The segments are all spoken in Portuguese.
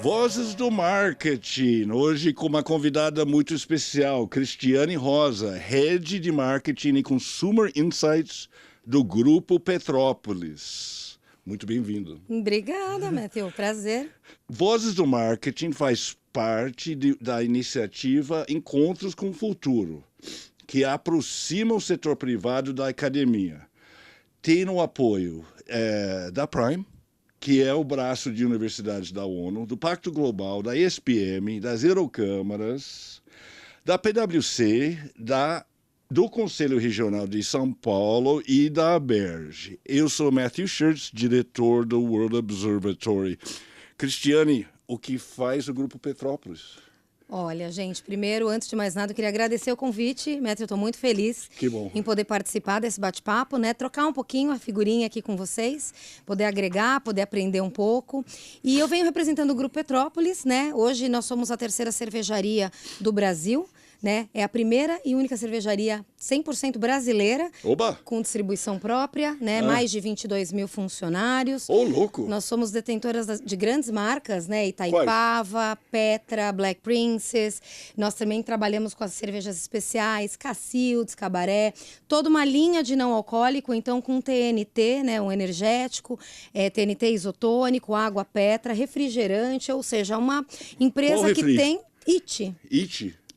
Vozes do Marketing, hoje com uma convidada muito especial, Cristiane Rosa, Head de Marketing e Consumer Insights do Grupo Petrópolis. Muito bem-vindo. Obrigada, Matthew. Prazer. Vozes do Marketing faz parte da iniciativa Encontros com o Futuro, que aproxima o setor privado da academia. Tem o apoio da Prime, que é o braço de universidades da ONU, do Pacto Global, da ESPM, das Eurocâmaras, da PwC, do Conselho Regional de São Paulo e da ABERJ. Eu sou Matthew Schertz, diretor do World Observatory. Cristiane, o que faz o Grupo Petrópolis? Olha, gente, primeiro, antes de mais nada, eu queria agradecer o convite. Matthew, eu estou muito feliz em poder participar desse bate-papo, né? Trocar um pouquinho a figurinha aqui com vocês, poder agregar, poder aprender um pouco. E eu venho representando o Grupo Petrópolis, né? Hoje nós somos a terceira cervejaria do Brasil, né? É a primeira e única cervejaria 100% brasileira, com distribuição própria, né? Mais de 22 mil funcionários. Ô, louco! Nós somos detentoras de grandes marcas, né? Itaipava, Petra, Black Princess. Nós também trabalhamos com as cervejas especiais, Cacildes, Cabaré. Toda uma linha de não alcoólico, então com TNT, né? Um energético, TNT isotônico, água Petra, refrigerante, ou seja, uma empresa que tem...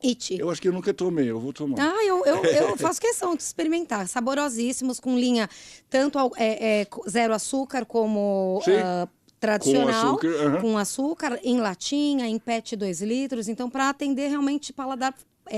It? Eu acho que eu nunca tomei, eu vou tomar. Eu faço questão de experimentar. Saborosíssimos, com linha tanto zero açúcar como tradicional, com açúcar, em latinha, em PET 2 litros. Então, para atender realmente paladar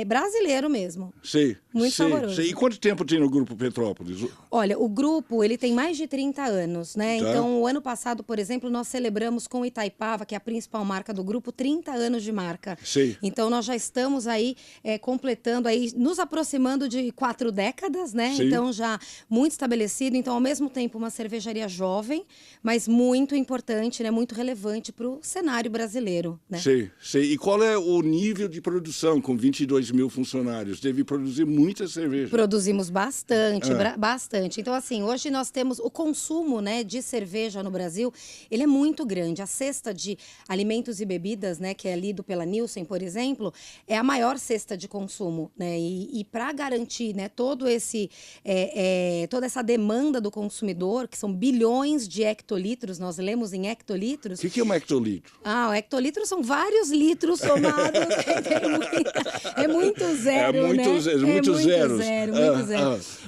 brasileiro mesmo. Sim. Muito saboroso. Sim. E quanto tempo tem no Grupo Petrópolis? Olha, o grupo, ele tem mais de 30 anos, né? Tá. Então, o ano passado, por exemplo, nós celebramos com Itaipava, que é a principal marca do grupo, 30 anos de marca. Sim. Então, nós já estamos aí completando, aí, nos aproximando de 4 décadas, né? Sim. Então, já muito estabelecido. Então, ao mesmo tempo, uma cervejaria jovem, mas muito importante, né? Muito relevante para o cenário brasileiro, né? Sim. E qual é o nível de produção com 22 mil funcionários? Deve produzir muita cerveja. Produzimos bastante, bastante. Então, assim, hoje nós temos o consumo, né, de cerveja no Brasil, ele é muito grande. A cesta de alimentos e bebidas, né, que é lido pela Nielsen, por exemplo, é a maior cesta de consumo, né? E para garantir, né, toda essa demanda do consumidor, que são bilhões de hectolitros, nós lemos em hectolitros. O que é um hectolitro? O hectolitro são vários litros somados. É muito zero, né? Muito zero.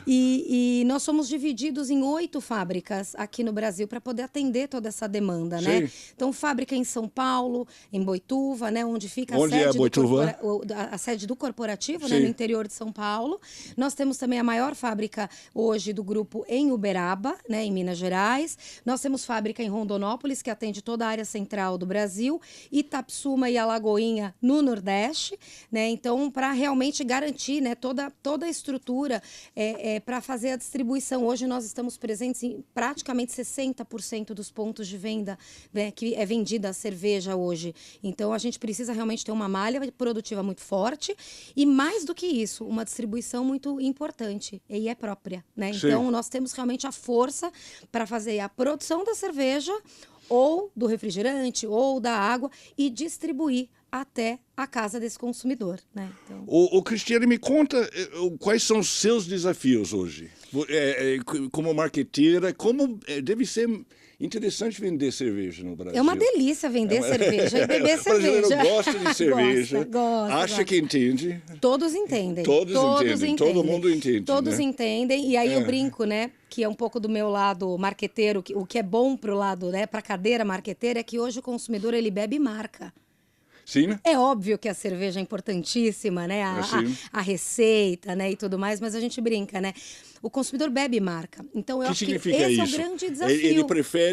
E nós somos divididos em 8 fábricas aqui no Brasil para poder atender toda essa demanda, né? Então, fábrica em São Paulo, em Boituva, né? Onde fica a sede do corporativo, né? No interior de São Paulo. Nós temos também a maior fábrica hoje do grupo em Uberaba, né? Em Minas Gerais. Nós temos fábrica em Rondonópolis, que atende toda a área central do Brasil. Itapsuma e Alagoinha no Nordeste, né? Então, para realmente garantir, né, toda a estrutura para fazer a distribuição. Hoje nós estamos presentes em praticamente 60% dos pontos de venda, né, que é vendida a cerveja hoje. Então, a gente precisa realmente ter uma malha produtiva muito forte e, mais do que isso, uma distribuição muito importante e é própria, né? Então, nós temos realmente a força para fazer a produção da cerveja ou do refrigerante ou da água e distribuir até a casa desse consumidor, né? Então... O Cristiane, me conta quais são os seus desafios hoje? Como marqueteira, como deve ser interessante vender cerveja no Brasil? É uma delícia vender cerveja e beber cerveja. O brasileiro gosta de cerveja, gosta. Que entende. Todos entendem. Todos entendem. Todo mundo entende. Todos entendem. E aí eu brinco, né? Que é um pouco do meu lado marqueteiro, o que é bom pro lado, né? Pra cadeira marqueteira, é que hoje o consumidor, ele bebe marca. Sim, né? É óbvio que a cerveja é importantíssima, né? A receita, né? E tudo mais, mas a gente brinca, né? O consumidor bebe marca. Então, eu acho que esse é o grande desafio.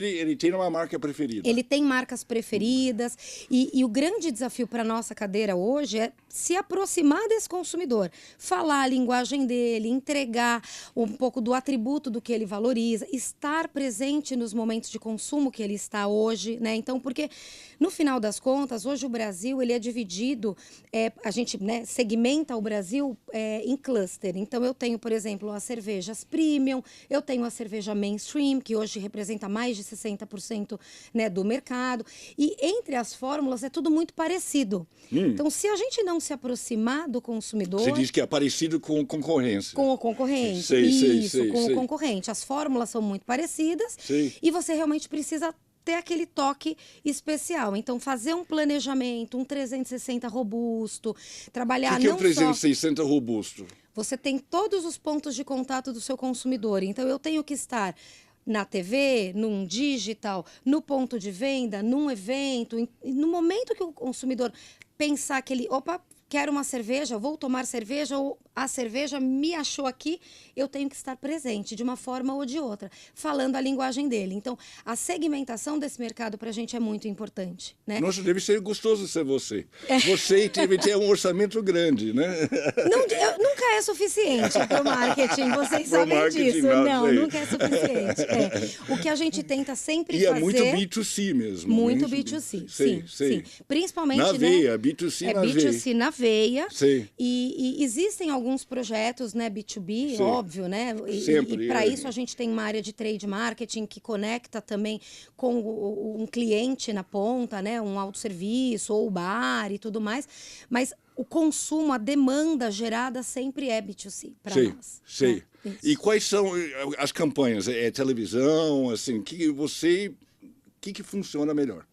Ele tem uma marca preferida. Ele tem marcas preferidas. E o grande desafio para a nossa cadeira hoje é se aproximar desse consumidor. Falar a linguagem dele, entregar um pouco do atributo do que ele valoriza, estar presente nos momentos de consumo que ele está hoje, né? Então, porque, no final das contas, hoje o Brasil Brasil ele é dividido, a gente, né, segmenta o Brasil em cluster. Então, eu tenho, por exemplo, as cervejas premium, eu tenho a cerveja mainstream, que hoje representa mais de 60%, né, do mercado. E entre as fórmulas é tudo muito parecido. Então, se a gente não se aproximar do consumidor... Você diz que é parecido com concorrência. Com o concorrente. Sei, com o concorrente. As fórmulas são muito parecidas e você realmente precisa ter aquele toque especial. Então, fazer um planejamento, um 360 robusto, trabalhar... O que é um 360 robusto? Você tem todos os pontos de contato do seu consumidor. Então, eu tenho que estar na TV, num digital, no ponto de venda, num evento. No momento que o consumidor pensar que ele... Opa, quero uma cerveja, vou tomar cerveja, ou a cerveja me achou aqui, eu tenho que estar presente de uma forma ou de outra, falando a linguagem dele. Então, a segmentação desse mercado para a gente é muito importante, né? Nossa, deve ser gostoso ser você. Você deve ter um orçamento grande, né? Nunca é suficiente para o marketing, vocês sabem disso. Não, nunca é suficiente. O que a gente tenta sempre fazer... E é muito B2C mesmo. Muito B2C, sim. Principalmente... Na veia, B2C na veia. B2C na veia. Sim. E existem alguns projetos, né, B2B, sim, óbvio, né? E para isso a gente tem uma área de trade marketing que conecta também com um cliente na ponta, né? Um autosserviço ou bar e tudo mais. Mas o consumo, a demanda gerada sempre é B2C para nós. Sim. Né? E quais são as campanhas? É televisão, assim, que funciona melhor?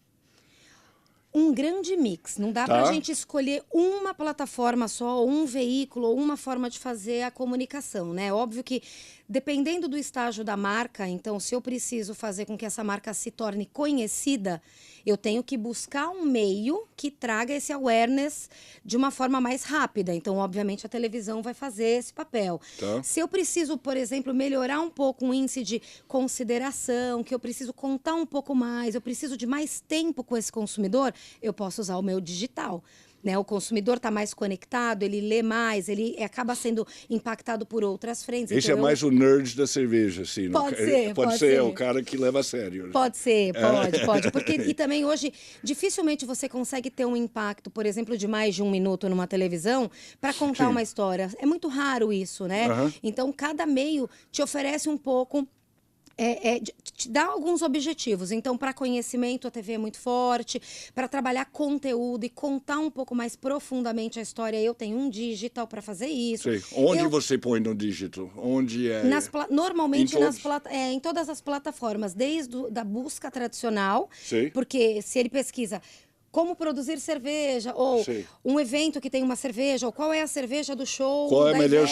Um grande mix. Não dá para a gente escolher uma plataforma só, ou um veículo, ou uma forma de fazer a comunicação, né? Óbvio que, dependendo do estágio da marca, então, se eu preciso fazer com que essa marca se torne conhecida, eu tenho que buscar um meio que traga esse awareness de uma forma mais rápida. Então, obviamente, a televisão vai fazer esse papel. Se eu preciso, por exemplo, melhorar um pouco o índice de consideração, que eu preciso contar um pouco mais, eu preciso de mais tempo com esse consumidor, eu posso usar o meu digital. Né? O consumidor está mais conectado, ele lê mais, ele acaba sendo impactado por outras frentes. Esse então, é mais o nerd da cerveja, assim. Pode ser, é o cara que leva a sério. Pode ser. Porque, e também hoje, dificilmente você consegue ter um impacto, por exemplo, de mais de 1 minuto numa televisão para contar uma história. É muito raro isso, né? Então, cada meio te oferece um pouco... te dá alguns objetivos. Então, para conhecimento, a TV é muito forte. Para trabalhar conteúdo e contar um pouco mais profundamente a história, eu tenho um digital para fazer isso. Sim. Onde você põe no digital? Onde é? Normalmente em todas as plataformas, desde da busca tradicional, porque se ele pesquisa como produzir cerveja, ou um evento que tem uma cerveja, ou qual é a cerveja do show, qual é a melhor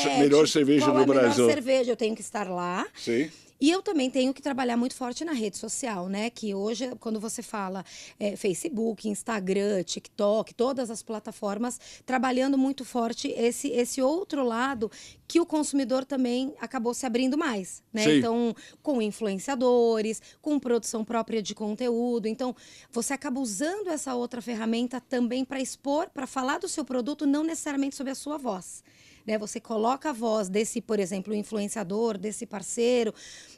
cerveja do Brasil? Qual é a melhor cerveja? Eu tenho que estar lá. Sim. E eu também tenho que trabalhar muito forte na rede social, né? Que hoje, quando você fala Facebook, Instagram, TikTok, todas as plataformas, trabalhando muito forte esse outro lado que o consumidor também acabou se abrindo mais, né? Sim. Então, com influenciadores, com produção própria de conteúdo. Então, você acaba usando essa outra ferramenta também para expor, para falar do seu produto, não necessariamente sobre a sua voz. Né? Você coloca a voz desse, por exemplo, influenciador, desse parceiro,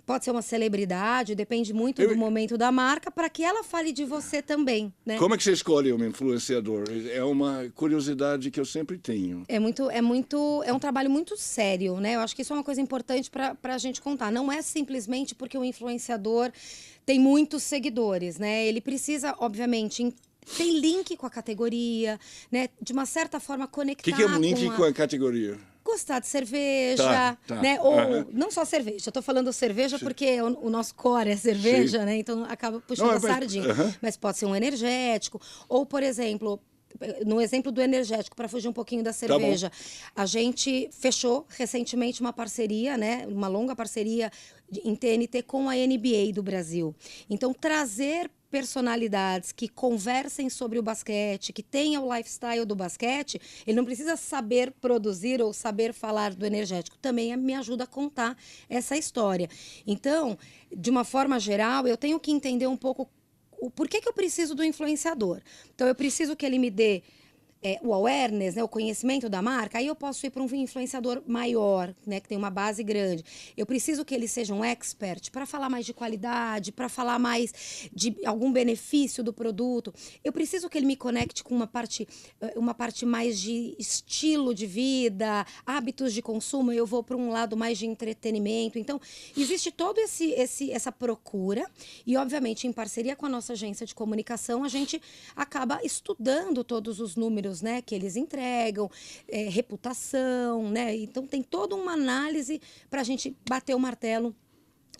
pode ser uma celebridade, depende muito do momento da marca, para que ela fale de você também. Né? Como é que você escolhe um influenciador? É uma curiosidade que eu sempre tenho. É um trabalho muito sério, né? Eu acho que isso é uma coisa importante para a gente contar. Não é simplesmente porque o influenciador tem muitos seguidores, né? Ele precisa, obviamente, tem link com a categoria, né? De uma certa forma conectar. O que é um link com a categoria? Gostar de cerveja, né? Ou não só cerveja. Eu tô falando cerveja porque o nosso core é cerveja, né? Então acaba puxando a sardinha. Mas pode ser um energético. Ou, por exemplo, no exemplo do energético, para fugir um pouquinho da cerveja, a gente fechou recentemente uma parceria, né? Uma longa parceria em TNT com a NBA do Brasil. Então, trazer personalidades que conversem sobre o basquete, que tenham o lifestyle do basquete, ele não precisa saber produzir ou saber falar do energético. Também me ajuda a contar essa história. Então, de uma forma geral, eu tenho que entender um pouco o porquê que eu preciso do influenciador. Então, eu preciso que ele me dê o awareness, né, o conhecimento da marca, aí eu posso ir para um influenciador maior, né, que tem uma base grande. Eu preciso que ele seja um expert para falar mais de qualidade, para falar mais de algum benefício do produto. Eu preciso que ele me conecte com uma parte mais de estilo de vida, hábitos de consumo. Eu vou para um lado mais de entretenimento. Então, existe todo essa procura e, obviamente, em parceria com a nossa agência de comunicação, a gente acaba estudando todos os números, né, que eles entregam, reputação, né? Então tem toda uma análise para a gente bater o martelo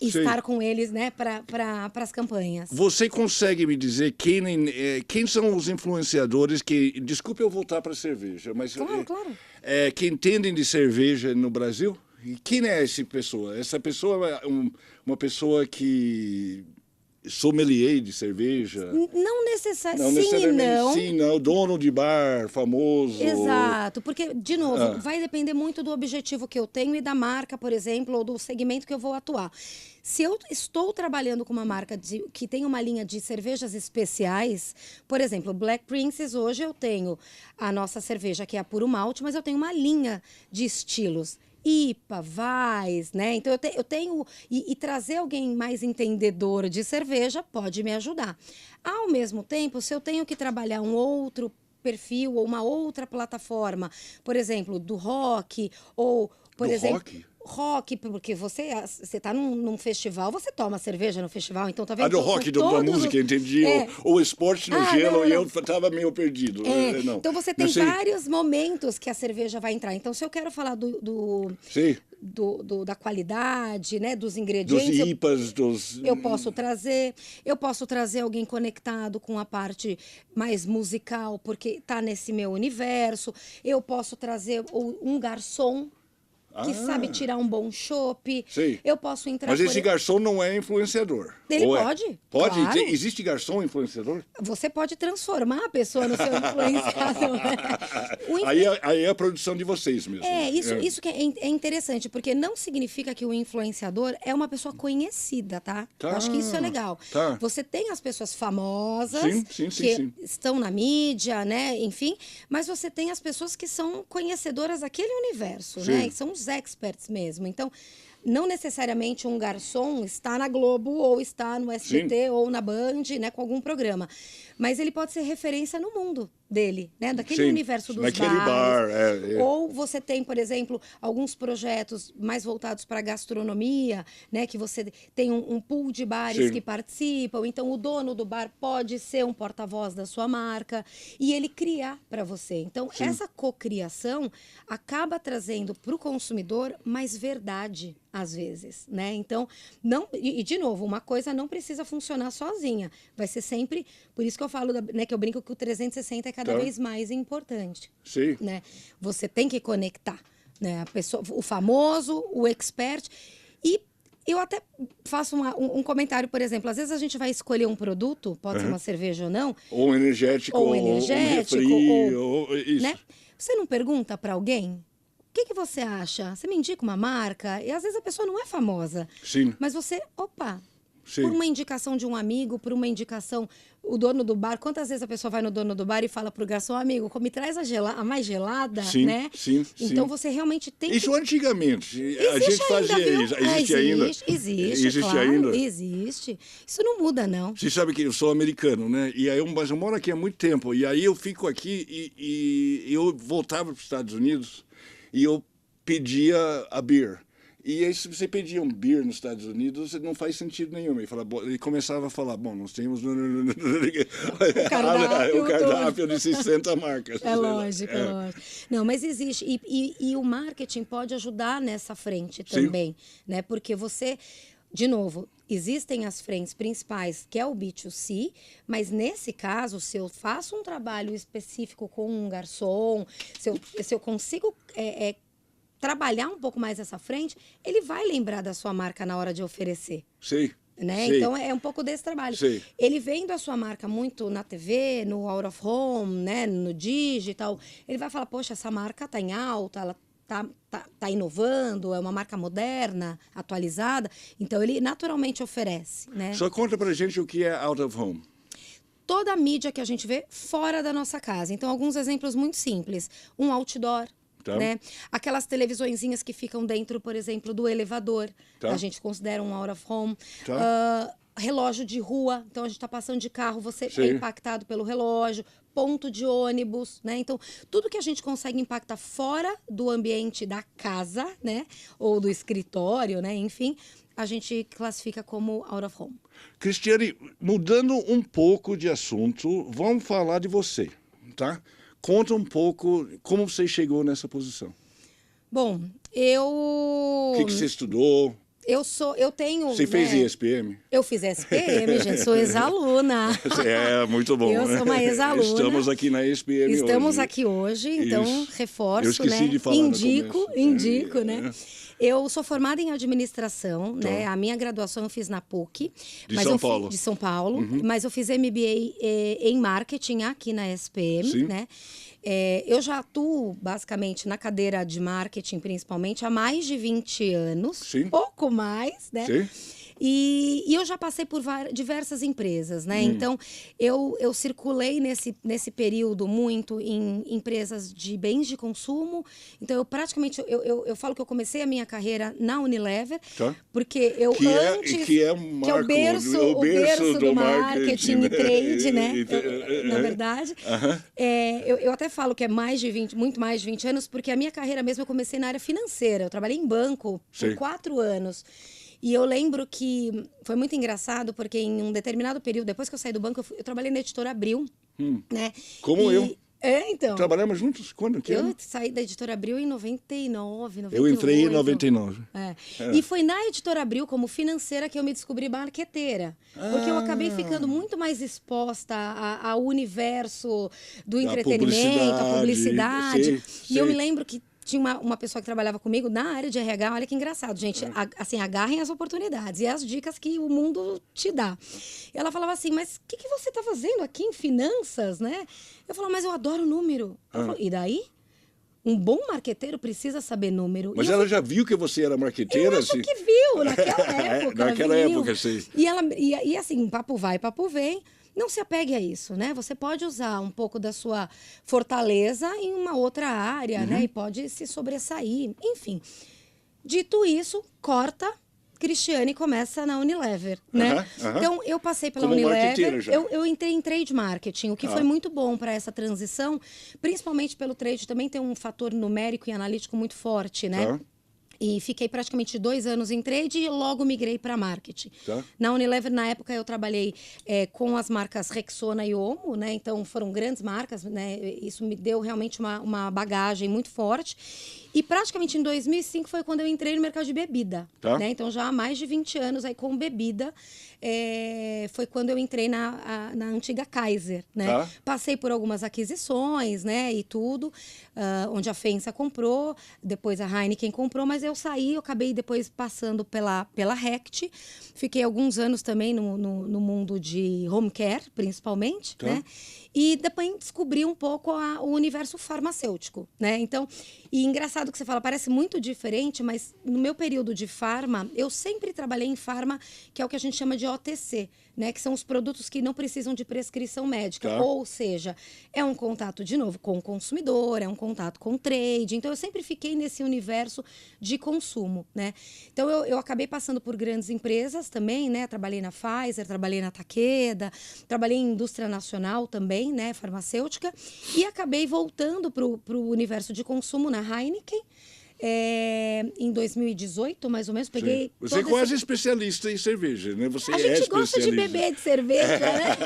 e estar com eles, né, para as campanhas. Você consegue me dizer quem são os influenciadores que... Desculpe eu voltar para a cerveja, mas... Claro. Que entendem de cerveja no Brasil? E quem é essa pessoa? Essa pessoa é uma pessoa que... sommelier de cerveja? Não necessariamente. Sim, não. Dono de bar, famoso. Exato, porque, de novo, vai depender muito do objetivo que eu tenho e da marca, por exemplo, ou do segmento que eu vou atuar. Se eu estou trabalhando com uma marca que tem uma linha de cervejas especiais, por exemplo, Black Princess, hoje eu tenho a nossa cerveja, que é a puro malte, mas eu tenho uma linha de estilos. IPA, Weiss, né? Então eu tenho... E trazer alguém mais entendedor de cerveja pode me ajudar. Ao mesmo tempo, se eu tenho que trabalhar um outro perfil ou uma outra plataforma, por exemplo, do rock, ou, por exemplo... Rock, porque você está num festival, você toma cerveja no festival, então tá vendo? Do rock, da música, entendi. O esporte no gelo, e eu estava meio perdido. Não. Então você tem vários momentos que a cerveja vai entrar. Então, se eu quero falar da qualidade, né, dos ingredientes... Dos IPAs, eu posso trazer alguém conectado com a parte mais musical, porque está nesse meu universo. Eu posso trazer um garçom que sabe tirar um bom chopp. Eu posso entrar... Mas esse garçom não é influenciador. Ele pode. Pode? Claro. Existe garçom influenciador? Você pode transformar a pessoa no seu influenciador. Aí é a produção de vocês mesmo. Isso que é interessante, porque não significa que o influenciador é uma pessoa conhecida, tá? Eu acho que isso é legal. Você tem as pessoas famosas que estão na mídia, né? Enfim, mas você tem as pessoas que são conhecedoras daquele universo, né? E são os experts mesmo. Então, não necessariamente um garçom está na Globo ou está no SBT ou na Band, né, com algum programa. Mas ele pode ser referência no mundo dele, né, daquele universo dos bares. Ou você tem, por exemplo, alguns projetos mais voltados para a gastronomia, né, que você tem um pool de bares que participam. Então, o dono do bar pode ser um porta-voz da sua marca e ele criar para você. Então, essa cocriação acaba trazendo para o consumidor mais verdade, às vezes, né? Então, de novo, uma coisa não precisa funcionar sozinha. Vai ser sempre... Por isso que eu falo, né, que eu brinco que o 360 é cada vez mais importante. Né? Você tem que conectar, né? A pessoa, o famoso, o expert. E eu até faço um comentário, por exemplo, às vezes a gente vai escolher um produto, pode ser uma cerveja ou não. Ou um energético, ou um refri, isso. Né? Você não pergunta para alguém? O que você acha? Você me indica uma marca? E às vezes a pessoa não é famosa. Mas você, por uma indicação de um amigo, por uma indicação, o dono do bar, quantas vezes a pessoa vai no dono do bar e fala pro garçom, amigo, me traz a mais gelada, né? Então você realmente tem Isso antigamente, a gente fazia isso. Existe ainda? Existe, claro, existe. Isso não muda, não. Você sabe que eu sou americano, né? E aí mas eu moro aqui há muito tempo. E aí eu fico aqui e eu voltava para os Estados Unidos e eu pedia a beer. E aí, se você pedia um beer nos Estados Unidos, não faz sentido nenhum. Ele começava a falar, nós temos o cardápio de 60 marcas. É lógico. Não, mas existe. E o marketing pode ajudar nessa frente também, né? Porque você, de novo, existem as frentes principais, que é o B2C, mas nesse caso, se eu faço um trabalho específico com um garçom, se eu consigo trabalhar um pouco mais essa frente, ele vai lembrar da sua marca na hora de oferecer. Né? Então, é um pouco desse trabalho. Ele vendo a sua marca muito na TV, no out of home, né? No digital, ele vai falar, poxa, essa marca está em alta, ela tá inovando, é uma marca moderna, atualizada. Então, ele naturalmente oferece. Né? Só conta pra gente o que é out of home. toda a mídia que a gente vê fora da nossa casa. Então, alguns exemplos muito simples. Um outdoor, né? Aquelas televisõezinhas que ficam dentro, por exemplo, do elevador. A gente considera um out of home. Relógio de rua. Então, a gente está passando de carro, você é impactado pelo relógio. Ponto de ônibus, né? Então, tudo que a gente consegue impactar fora do ambiente da casa, né? Ou do escritório, né? Enfim, a gente classifica como out of home. Cristiane, mudando um pouco de assunto, vamos falar de você, tá? Conta um pouco como você chegou nessa posição. Bom, O que você estudou? Eu tenho... Você fez ESPM? Eu fiz ESPM, gente, sou ex-aluna. Muito bom. Eu sou uma ex-aluna. Estamos aqui na ESPM hoje. Estamos aqui hoje, então reforço, eu esqueci né? de falar Indico, né? Eu sou formada em administração, né? A minha graduação eu fiz na PUC. De São Paulo. Mas eu fiz MBA em marketing aqui na SPM, né? Eu já atuo, basicamente, na cadeira de marketing, principalmente, há mais de 20 anos. Pouco mais, né? E eu já passei por diversas empresas, né? Então, eu circulei nesse período muito em empresas de bens de consumo. Então, eu falo que eu comecei a minha carreira na Unilever, porque eu que é o berço do marketing e trade, né? Na verdade. Eu até falo que é muito mais de 20 anos, porque a minha carreira mesmo eu comecei na área financeira. Eu trabalhei em banco por 4 anos. E eu lembro que foi muito engraçado, porque em um determinado período, depois que eu saí do banco, eu trabalhei na Editora Abril, né? Como eu. Então. Trabalhamos juntos? Quando? Eu saí da Editora Abril em 99, 98. Eu entrei em 99. E foi na Editora Abril, como financeira, que eu me descobri marqueteira. Porque eu acabei ficando muito mais exposta ao universo do entretenimento, à publicidade. E eu me lembro que tinha uma pessoa que trabalhava comigo na área de RH, olha que engraçado, gente, assim, agarrem as oportunidades e as dicas que o mundo te dá. E ela falava assim, mas o que você está fazendo aqui em finanças, né? Eu falava, mas eu adoro número. Ela falou, e daí? Um bom marqueteiro precisa saber número. Mas ela já viu que você era marqueteira? Eu acho que viu, naquela época. Naquela época, sim. E assim, papo vai, papo vem. Não se apegue a isso, né? Você pode usar um pouco da sua fortaleza em uma outra área, né? E pode se sobressair. Enfim, dito isso, corta, Cristiane começa na Unilever, né? Então, eu passei pela Unilever, eu entrei em trade marketing, o que foi muito bom para essa transição, principalmente pelo trade também tem um fator numérico e analítico muito forte, né? E fiquei praticamente 2 anos em trade e logo migrei para marketing. Na Unilever, na época, eu trabalhei com as marcas Rexona e Omo, né? Então, foram grandes marcas, né? Isso me deu realmente uma bagagem muito forte. E praticamente em 2005 foi quando eu entrei no mercado de bebida. Né? Então, já há mais de 20 anos aí com bebida, foi quando eu entrei na antiga Kaiser. Né? Passei por algumas aquisições, né? E tudo, onde a FEMSA comprou, depois a Heineken comprou, mas eu saí, eu acabei depois passando pela Rect. Fiquei alguns anos também no mundo de home care, principalmente, né? E depois descobri um pouco o universo farmacêutico, né? Então, e engraçado que você fala, parece muito diferente, mas no meu período de farma, eu sempre trabalhei em farma, que é o que a gente chama de OTC, né? Que são os produtos que não precisam de prescrição médica. Ou seja, é um contato, de novo, com o consumidor, é um contato com o trade. Então, eu sempre fiquei nesse universo de consumo, né? Então, eu acabei passando por grandes empresas também, né? Trabalhei na Pfizer, trabalhei na Takeda, trabalhei em indústria nacional também, né? Farmacêutica. E acabei voltando para o universo de consumo na Heineken. Em 2018, mais ou menos, peguei... Você é quase especialista em cerveja, né? Você a gente gosta de beber de cerveja, né?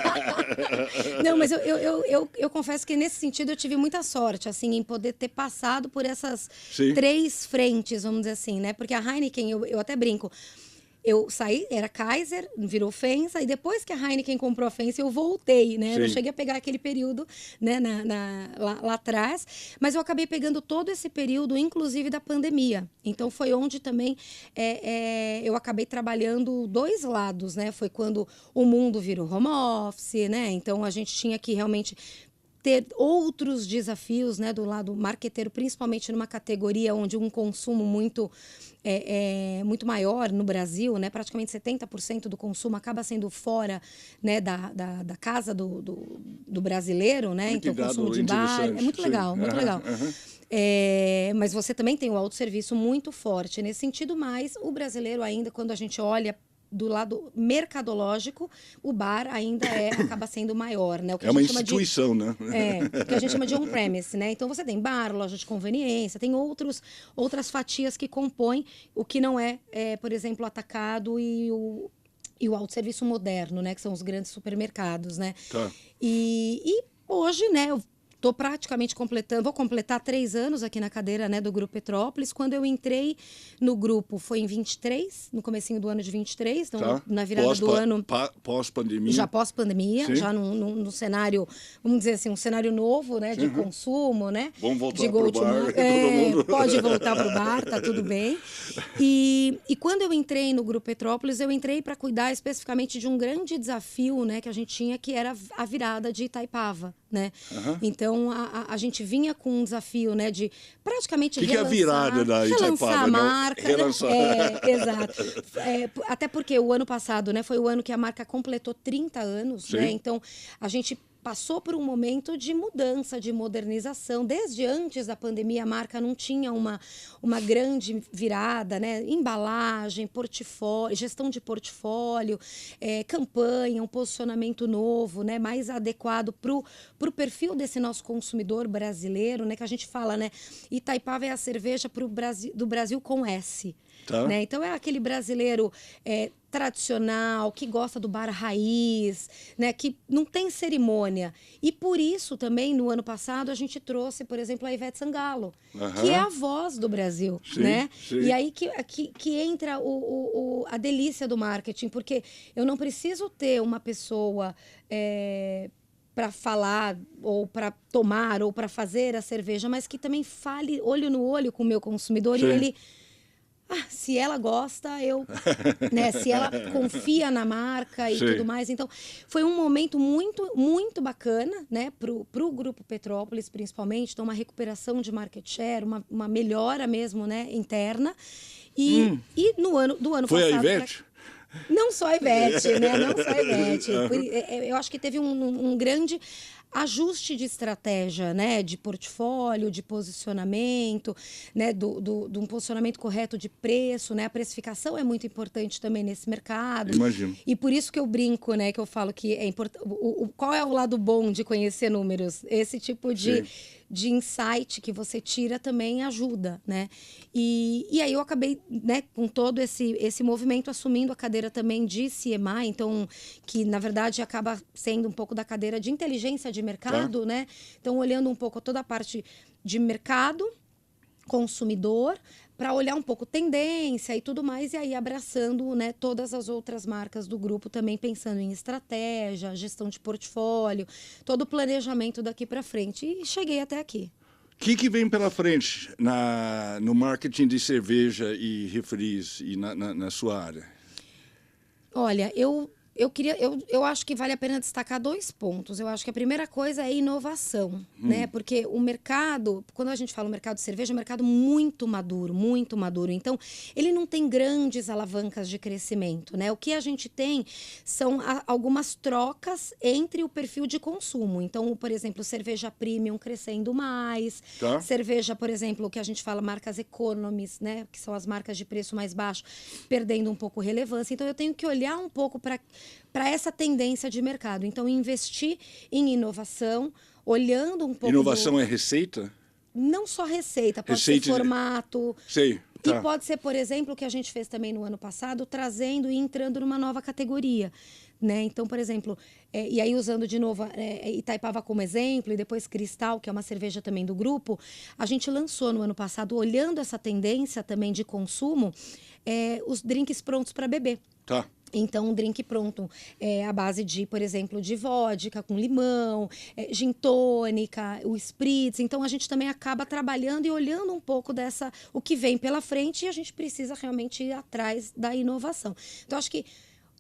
Não, mas eu confesso que nesse sentido eu tive muita sorte, assim, em poder ter passado por essas 3 frentes, vamos dizer assim, né? Porque a Heineken, eu até brinco, eu saí, era Kaiser, virou FEMSA, e depois que a Heineken comprou a FEMSA, eu voltei, né? Eu cheguei a pegar aquele período, né, lá atrás, mas eu acabei pegando todo esse período, inclusive da pandemia. Então, foi onde também eu acabei trabalhando 2 lados, né? Foi quando o mundo virou home office, né? Então, a gente tinha que realmente ter outros desafios, né, do lado marqueteiro, principalmente numa categoria onde um consumo muito maior no Brasil, né, praticamente 70% do consumo acaba sendo fora, né, da casa do brasileiro, né, então consumo de bar, é muito legal, muito legal. Mas você também tem o autosserviço muito forte nesse sentido, mas o brasileiro ainda, quando a gente olha do lado mercadológico, o bar ainda acaba sendo maior, né? O que é uma instituição, né? O que a gente chama de on-premise, né? Então você tem bar, loja de conveniência, tem outras fatias que compõem o que não por exemplo, o atacado e o autosserviço moderno, né? Que são os grandes supermercados, né? Tá. E hoje, né? Eu estou praticamente vou completar 3 anos aqui na cadeira, né, do Grupo Petrópolis. Quando eu entrei no grupo foi em 23, no comecinho do ano de 23, então na virada do ano... Pós-pandemia. Já pós-pandemia, já num cenário, vamos dizer assim, um cenário novo, né, de consumo, né? Vamos voltar para o bar, todo mundo. Pode voltar para o bar, tá tudo bem. E quando eu entrei no Grupo Petrópolis, eu entrei para cuidar especificamente de um grande desafio, né, que a gente tinha, que era a virada de Itaipava, né? Então, a gente vinha com um desafio, né, de praticamente relançar... O que é a virada da Itaipava? Relançar a marca. Relançar. Exato. Até porque o ano passado, né, foi o ano que a marca completou 30 anos, né? Então, a gente passou por um momento de mudança, de modernização. Desde antes da pandemia, a marca não tinha uma grande virada, né? Embalagem, portfólio, gestão de portfólio, campanha, um posicionamento novo, né? Mais adequado para o perfil desse nosso consumidor brasileiro, né? Que a gente fala, né? Itaipava é a cerveja do Brasil com S. Tá. Né? Então, é aquele brasileiro tradicional, que gosta do bar raiz, né? Que não tem cerimônia. E por isso também, no ano passado, a gente trouxe, por exemplo, a Ivete Sangalo, que é a voz do Brasil. Sim, né? sim. E aí que entra a delícia do marketing, porque eu não preciso ter uma pessoa... para falar, ou para tomar, ou para fazer a cerveja, mas que também fale olho no olho com o meu consumidor. Sim. E ele... se ela gosta, né, se ela confia na marca e tudo mais. Então, foi um momento muito, muito bacana, né, pro Grupo Petrópolis, principalmente. Então, uma recuperação de market share, uma melhora mesmo, né, interna. E no ano passado... Foi a Ivete? Não só a Ivete, né? Não só a Ivete. Eu acho que teve um grande ajuste de estratégia, né? De portfólio, de posicionamento, né? De um posicionamento correto de preço, né? A precificação é muito importante também nesse mercado. Imagino. E por isso que eu brinco, né? Que eu falo que é importante. Qual é o lado bom de conhecer números? Esse tipo de insight que você tira também ajuda, né? E aí eu acabei, né, com todo esse movimento, assumindo a cadeira também de CMI, então, que na verdade acaba sendo um pouco da cadeira de inteligência de mercado, né? Então, olhando um pouco toda a parte de mercado, consumidor, para olhar um pouco tendência e tudo mais, e aí abraçando, né, todas as outras marcas do grupo, também pensando em estratégia, gestão de portfólio, todo o planejamento daqui para frente. E cheguei até aqui. O que vem pela frente no marketing de cerveja e refris e na sua área? Olha, eu acho que vale a pena destacar 2 pontos. Eu acho que a primeira coisa é inovação, né? Porque o mercado, quando a gente fala o mercado de cerveja, é um mercado muito maduro, muito maduro. Então, ele não tem grandes alavancas de crescimento, né? O que a gente tem são algumas trocas entre o perfil de consumo. Então, por exemplo, cerveja premium crescendo mais, cerveja, por exemplo, o que a gente fala marcas economies, né? Que são as marcas de preço mais baixo, perdendo um pouco relevância. Então, eu tenho que olhar um pouco para essa tendência de mercado. Então, investir em inovação, olhando um pouco... Inovação é receita? Não só receita, pode ser formato. Sei. E pode ser, por exemplo, o que a gente fez também no ano passado, trazendo e entrando numa nova categoria. Né? Então, por exemplo, e aí usando de novo Itaipava como exemplo, e depois Cristal, que é uma cerveja também do grupo, a gente lançou no ano passado, olhando essa tendência também de consumo, os drinks prontos para beber. Tá. Então, um drink pronto à base de, por exemplo, de vodka com limão, gin tônica, o spritz. Então, a gente também acaba trabalhando e olhando um pouco o que vem pela frente, e a gente precisa realmente ir atrás da inovação. Então, acho que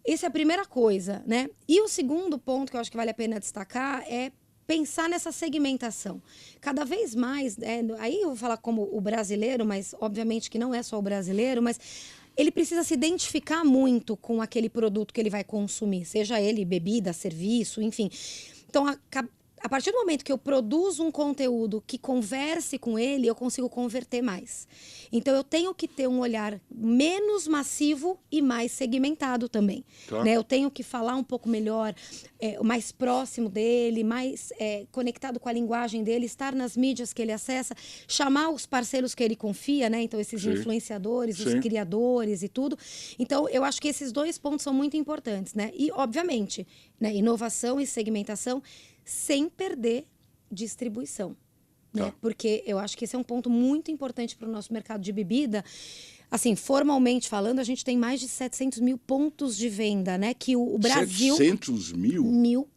essa é a primeira coisa, né? E o segundo ponto que eu acho que vale a pena destacar é pensar nessa segmentação. Cada vez mais, aí eu vou falar como o brasileiro, mas obviamente que não é só o brasileiro, mas ele precisa se identificar muito com aquele produto que ele vai consumir, seja ele bebida, serviço, enfim. Então, a partir do momento que eu produzo um conteúdo que converse com ele, eu consigo converter mais. Então, eu tenho que ter um olhar menos massivo e mais segmentado também. Tá. Né? Eu tenho que falar um pouco melhor, mais próximo dele, mais conectado com a linguagem dele, estar nas mídias que ele acessa, chamar os parceiros que ele confia, né? Então, esses influenciadores, os criadores e tudo. Então, eu acho que esses 2 pontos são muito importantes, né? E, obviamente, né, inovação e segmentação sem perder distribuição, né? Porque eu acho que esse é um ponto muito importante para o nosso mercado de bebida. Assim, formalmente falando, a gente tem mais de 700 mil pontos de venda, né? Que o Brasil... 700 mil?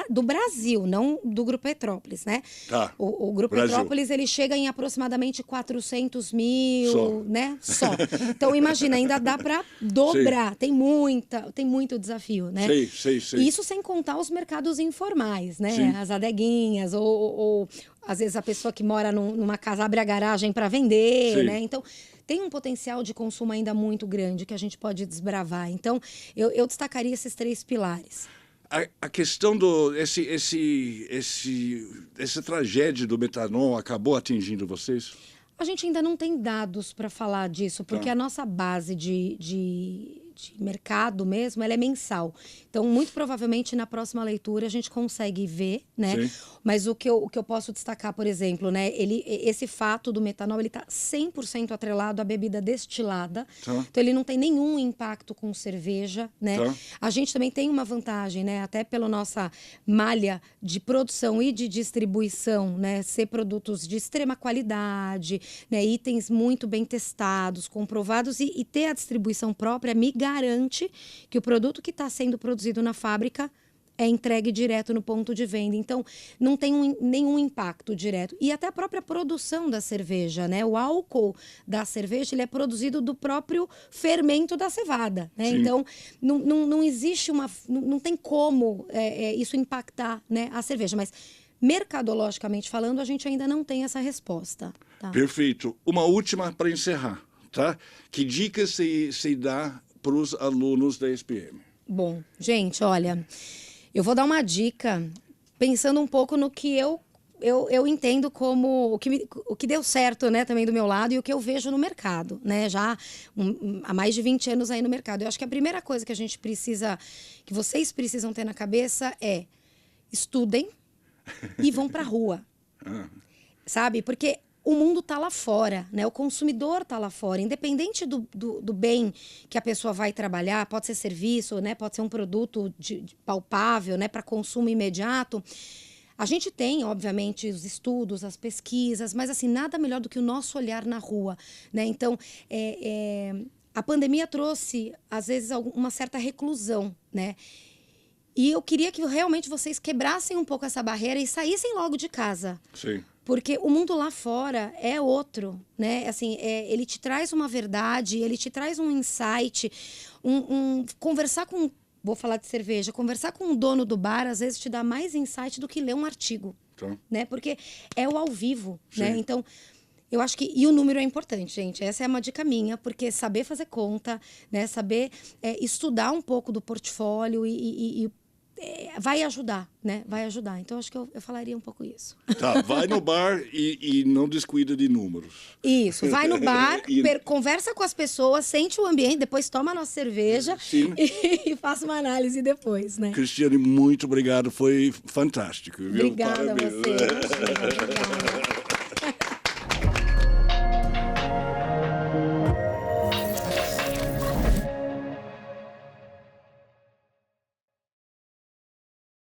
Do Brasil, não do Grupo Petrópolis, né? Tá. O Grupo Petrópolis, ele chega em aproximadamente 400 mil, né? Só. Então, imagina, ainda dá para dobrar. Tem muito desafio, né? Sei. E isso sem contar os mercados informais, né? Sim. As adeguinhas, ou às vezes a pessoa que mora numa casa abre a garagem para vender, né? Então... tem um potencial de consumo ainda muito grande que a gente pode desbravar. Então, eu destacaria esses 3 pilares. A questão do... Essa tragédia do metanol acabou atingindo vocês? A gente ainda não tem dados para falar disso, porque a nossa base de mercado mesmo, ela é mensal. Então, muito provavelmente, na próxima leitura, a gente consegue ver, né? Sim. Mas o que eu posso destacar, por exemplo, né? Esse fato do metanol, ele está 100% atrelado à bebida destilada. Então, ele não tem nenhum impacto com cerveja, né? A gente também tem uma vantagem, né? Até pela nossa malha de produção e de distribuição, né? Ser produtos de extrema qualidade, né? Itens muito bem testados, comprovados e ter a distribuição própria me garante que o produto que está sendo produzido na fábrica é entregue direto no ponto de venda. Então, não tem nenhum impacto direto. E até a própria produção da cerveja, né? O álcool da cerveja, ele é produzido do próprio fermento da cevada, né? Então, não existe não tem como isso impactar, né, a cerveja. Mas, mercadologicamente falando, a gente ainda não tem essa resposta. Tá? Perfeito. Uma última para encerrar, tá? Que dicas você dá para os alunos da SPM? Bom, gente, olha, eu vou dar uma dica pensando um pouco no que eu entendo como o que deu certo, né, também do meu lado e o que eu vejo no mercado, né, já há mais de 20 anos aí no mercado. Eu acho que a primeira coisa que que vocês precisam ter na cabeça é estudem e vão para a rua, sabe? Porque o mundo está lá fora, né? O consumidor está lá fora. Independente do bem que a pessoa vai trabalhar, pode ser serviço, né? Pode ser um produto palpável, né? Para consumo imediato. A gente tem, obviamente, os estudos, as pesquisas, mas assim, nada melhor do que o nosso olhar na rua, né? Então, a pandemia trouxe, às vezes, uma certa reclusão, né? E eu queria que realmente vocês quebrassem um pouco essa barreira e saíssem logo de casa. Sim. Porque o mundo lá fora é outro, né? Assim, ele te traz uma verdade, ele te traz um insight, conversar com... Vou falar de cerveja. Conversar com o dono do bar, às vezes, te dá mais insight do que ler um artigo. Né? Porque é o ao vivo, né? Então, eu acho que... E o número é importante, gente. Essa é uma dica minha, porque saber fazer conta, né? Saber estudar um pouco do portfólio vai ajudar, né? Vai ajudar. Então, acho que eu falaria um pouco isso. Tá, vai no bar e não descuida de números. Isso, vai no bar, conversa com as pessoas, sente o ambiente, depois toma a nossa cerveja e faça uma análise depois, né? Cristiane, muito obrigado, foi fantástico. Viu? Obrigada a você. Obrigada.